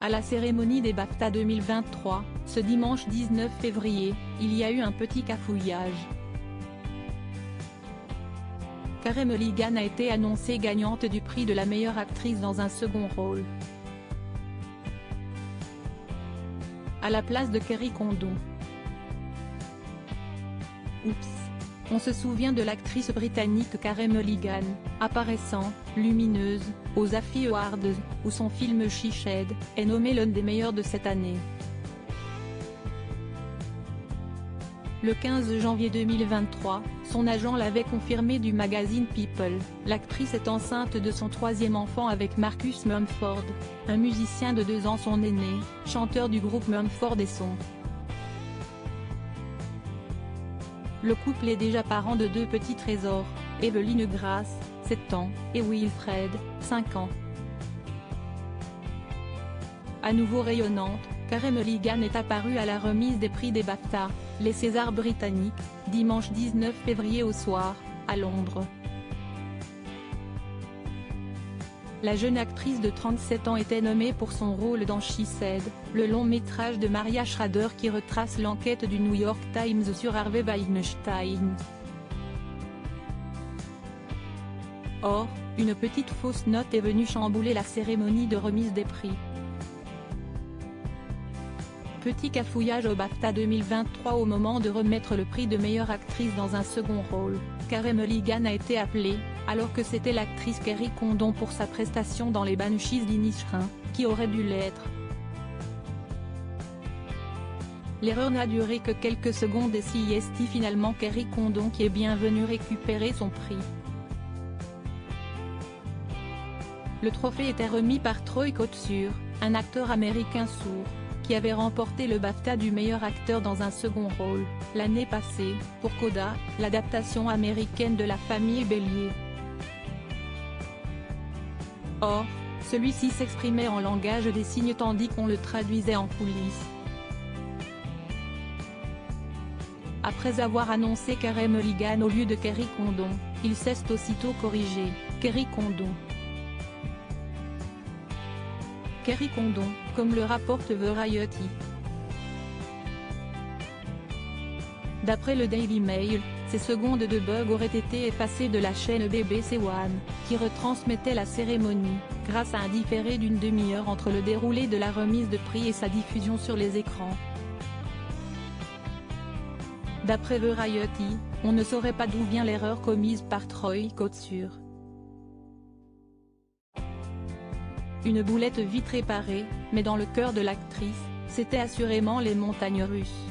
À la cérémonie des BAFTA 2023, ce dimanche 19 février, il y a eu un petit cafouillage. Carey Mulligan a été annoncée gagnante du prix de la meilleure actrice dans un second rôle, à la place de Kerry Condon. Oups. On se souvient de l'actrice britannique Carey Mulligan, apparaissant, lumineuse, aux Effie Awards, où son film She Shed est nommé l'un des meilleurs de cette année. Le 15 janvier 2023, son agent l'avait confirmé du magazine People, l'actrice est enceinte de son troisième enfant avec Marcus Mumford, un musicien de 2 ans son aîné, chanteur du groupe Mumford & Sons. Le couple est déjà parent de 2 petits trésors, Evelyn Grace, 7 ans, et Wilfred, 5 ans. À nouveau rayonnante, Carey Mulligan est apparue à la remise des prix des BAFTA, les Césars britanniques, dimanche 19 février au soir, à Londres. La jeune actrice de 37 ans était nommée pour son rôle dans She Shed, le long-métrage de Maria Schrader qui retrace l'enquête du New York Times sur Harvey Weinstein. Or, une petite fausse note est venue chambouler la cérémonie de remise des prix. Petit cafouillage au BAFTA 2023 au moment de remettre le prix de meilleure actrice dans un second rôle, Carey Mulligan a été appelée, alors que c'était l'actrice Kerry Condon pour sa prestation dans les Banshees d'Inisherin, qui aurait dû l'être. L'erreur n'a duré que quelques secondes et c'est finalement Kerry Condon qui est bien venue récupérer son prix. Le trophée était remis par Troy Kotsur, un acteur américain sourd, qui avait remporté le BAFTA du meilleur acteur dans un second rôle, l'année passée, pour Coda, l'adaptation américaine de La Famille Bélier. Or, celui-ci s'exprimait en langage des signes tandis qu'on le traduisait en coulisses. Après avoir annoncé Carey Mulligan au lieu de Kerry Condon, il s'est aussitôt corrigé, Kerry Condon. Kerry Condon, comme le rapporte Variety. D'après le Daily Mail, ces secondes de bug auraient été effacées de la chaîne BBC One, qui retransmettait la cérémonie, grâce à un différé d'une demi-heure entre le déroulé de la remise de prix et sa diffusion sur les écrans. D'après Variety, on ne saurait pas d'où vient l'erreur commise par Troy Kotsur. Une boulette vite réparée, mais dans le cœur de l'actrice, c'était assurément les montagnes russes.